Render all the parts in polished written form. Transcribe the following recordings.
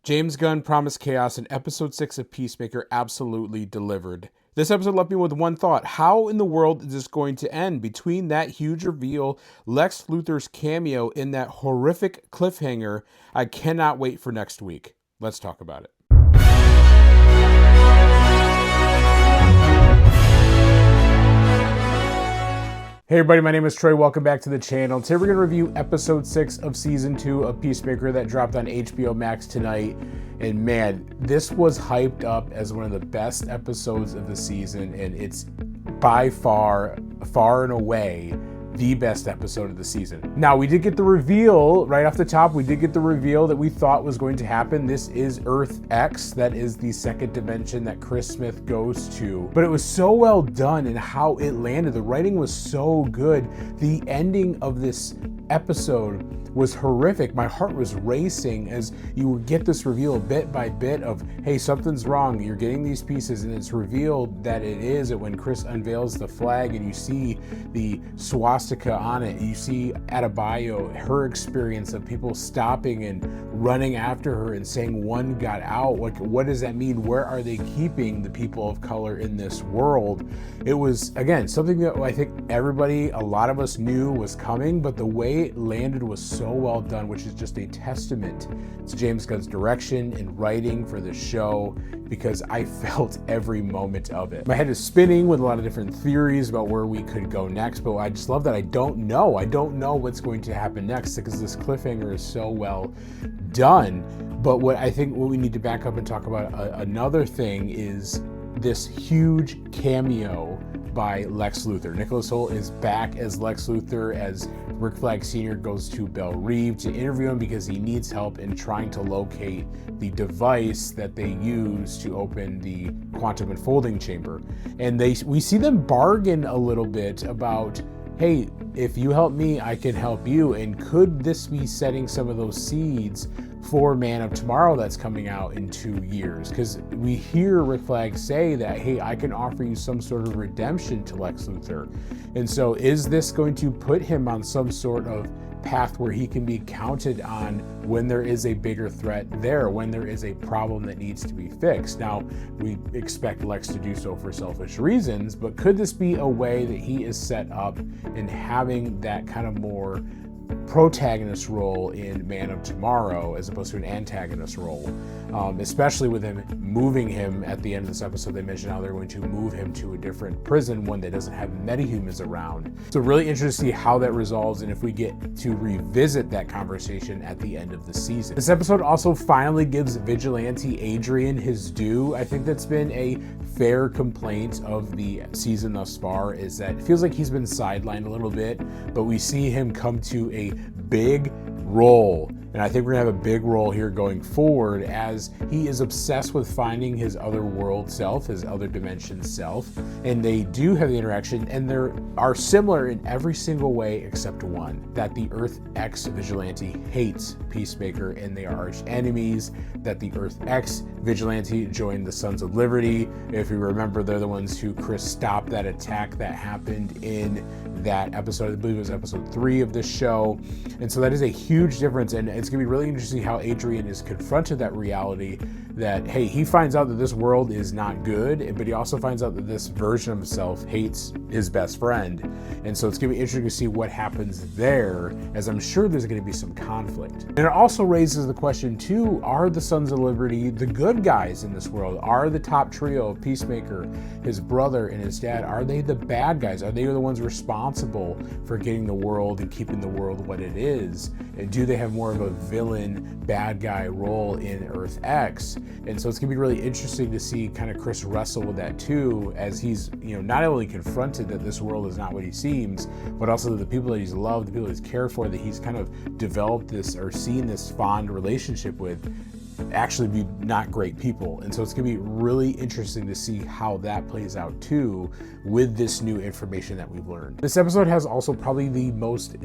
James Gunn promised chaos, and episode 6 of Peacemaker absolutely delivered. This episode left me with one thought. How in the world is this going to end? Between that huge reveal, Lex Luthor's cameo, in that horrific cliffhanger, I cannot wait for next week. Let's talk about it. Hey everybody, my name is Troy. Welcome back to the channel. Today we're going to review episode 6 of season 2 of Peacemaker that dropped on HBO Max tonight. And man, this was hyped up as one of the best episodes of the season, and it's by far and away the best episode of the season. Now, we did get the reveal right off the top. We did get the reveal that we thought was going to happen. This is Earth X. That is the second dimension that Chris Smith goes to. But it was so well done in how it landed. The writing was so good. The ending of this episode was horrific. My heart was racing as you would get this reveal bit by bit of, hey, something's wrong. You're getting these pieces, and it's revealed that it is when Chris unveils the flag and you see the swastika on it. You see Adebayo, her experience of people stopping and running after her and saying one got out. Like, what does that mean? Where are they keeping the people of color in this world? It was, again, something that I think everybody, a lot of us knew was coming, but the way it landed was so well done, which is just a testament to James Gunn's direction and writing for the show, because I felt every moment of it. My head is spinning with a lot of different theories about where we could go next, but I just love that I don't know. I don't know what's going to happen next because this cliffhanger is so well done. But what we need to back up and talk about another thing is this huge cameo by Lex Luthor. Nicholas Hoult is back as Lex Luthor as Rick Flagg Sr. goes to Belle Reve to interview him because he needs help in trying to locate the device that they use to open the quantum unfolding chamber. And we see them bargain a little bit about, hey, if you help me, I can help you. And could this be setting some of those seeds for Man of Tomorrow that's coming out in 2 years? Because we hear Rick Flagg say that, hey, I can offer you some sort of redemption to Lex Luthor. And so is this going to put him on some sort of path where he can be counted on when there is a bigger threat there, when there is a problem that needs to be fixed? Now, we expect Lex to do so for selfish reasons, but could this be a way that he is set up in having that kind of more protagonist role in Man of Tomorrow as opposed to an antagonist role, especially with him moving him at the end of this episode? They mentioned how they're going to move him to a different prison, one that doesn't have metahumans around. So really interested to see how that resolves and if we get to revisit that conversation at the end of the season. This episode also finally gives Vigilante Adrian his due. I think that's been a fair complaint of the season thus far, is that it feels like he's been sidelined a little bit, but we see him come to a big role. And I think we're gonna have a big role here going forward as he is obsessed with finding his other world self, his other dimension self. And they do have the interaction, and they are similar in every single way except one, that the Earth X Vigilante hates Peacemaker and they are arch enemies, that the Earth X Vigilante joined the Sons of Liberty. If you remember, they're the ones who Chris stopped that attack that happened in that episode. I believe it was episode 3 of this show. And so that is a huge difference, and it's gonna be really interesting to see how Adrian is confronted that reality that, hey, he finds out that this world is not good, but he also finds out that this version of himself hates his best friend. And so it's gonna be interesting to see what happens there, as I'm sure there's gonna be some conflict. And it also raises the question too, are the Sons of Liberty the good guys in this world? Are the top trio of Peacemaker, his brother, and his dad, are they the bad guys? Are they the ones responsible for getting the world and keeping the world what it is? And do they have more of a villain, bad guy role in Earth X? And so it's gonna be really interesting to see kind of Chris wrestle with that too, as he's, not only confronted that this world is not what he seems, but also that the people that he's loved, the people that he's cared for, that he's kind of developed this or seen this fond relationship with, actually be not great people. And so it's gonna be really interesting to see how that plays out too with this new information that we've learned. This episode has also probably the most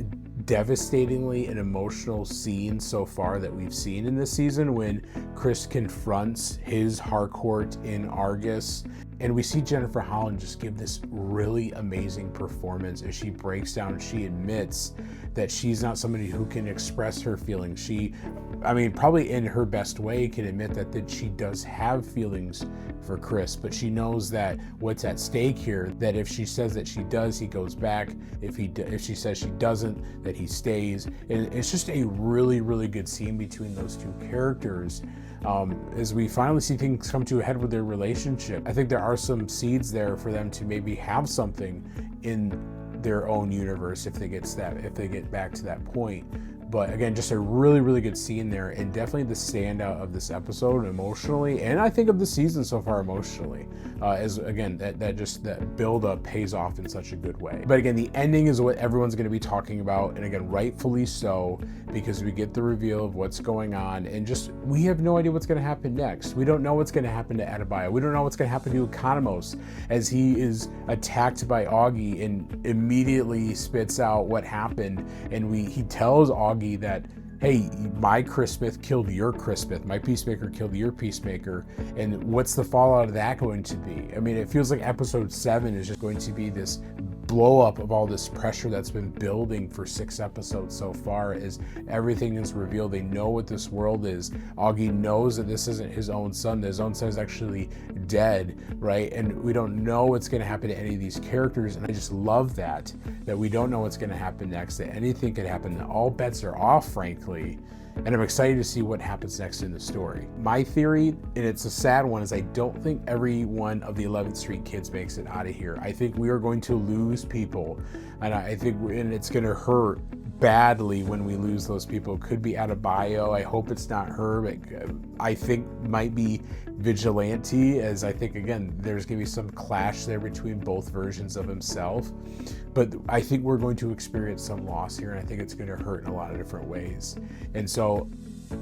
devastatingly and emotional scene so far that we've seen in this season, when Chris confronts his Harcourt in Argus, and we see Jennifer Holland just give this really amazing performance as she breaks down and she admits that she's not somebody who can express her feelings. She, probably in her best way, can admit that she does have feelings for Chris, but she knows that what's at stake here, that if she says that she does, he goes back. If she says she doesn't, that he stays. And it's just a really, really good scene between those two characters. As we finally see things come to a head with their relationship. I think there are some seeds there for them to maybe have something in their own universe if they get back to that point. But again, just a really, really good scene there, and definitely the standout of this episode emotionally, and I think of the season so far emotionally, as again, that build up pays off in such a good way. But again, the ending is what everyone's going to be talking about, and again, rightfully so, because we get the reveal of what's going on, and just, we have no idea what's going to happen next. We don't know what's going to happen to Adebayo. We don't know what's going to happen to Economos as he is attacked by Augie and immediately spits out what happened, and he tells Augie that, hey, my Chris Smith killed your Chris Smith, my Peacemaker killed your Peacemaker, and what's the fallout of that going to be? It feels like episode 7 is just going to be this blow up of all this pressure that's been building for 6 episodes so far, as everything is revealed. They know what this world is. Augie knows that this isn't his own son. His own son is actually dead, right? And we don't know what's going to happen to any of these characters, and I just love that we don't know what's going to happen next, that anything could happen, that all bets are off, frankly. And I'm excited to see what happens next in the story. My theory, and it's a sad one, is I don't think every one of the 11th Street kids makes it out of here. I think we are going to lose people, and it's going to hurt badly when we lose those people. It could be Adebayo. I hope it's not her, but I think might be Vigilante, as I think, again, there's going to be some clash there between both versions of himself. But I think we're going to experience some loss here, and I think it's going to hurt in a lot of different ways. And so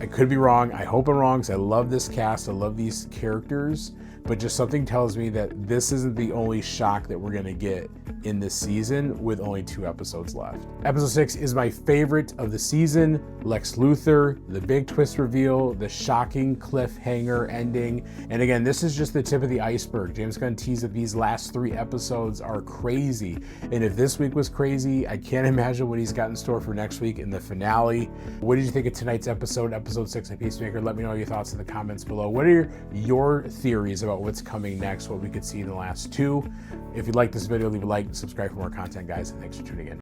I could be wrong. I hope I'm wrong, because I love this cast. I love these characters. But just something tells me that this isn't the only shock that we're going to get in this season with only 2 episodes left. Episode 6 is my favorite of the season. Lex Luthor, the big twist reveal, the shocking cliffhanger ending. And again, this is just the tip of the iceberg. James Gunn teased that these last 3 episodes are crazy. And if this week was crazy, I can't imagine what he's got in store for next week in the finale. What did you think of tonight's episode 6 of Peacemaker? Let me know your thoughts in the comments below. What are your theories about what's coming next, what we could see in the last 2? If you like this video, leave a like, subscribe for more content, guys, and thanks for tuning in.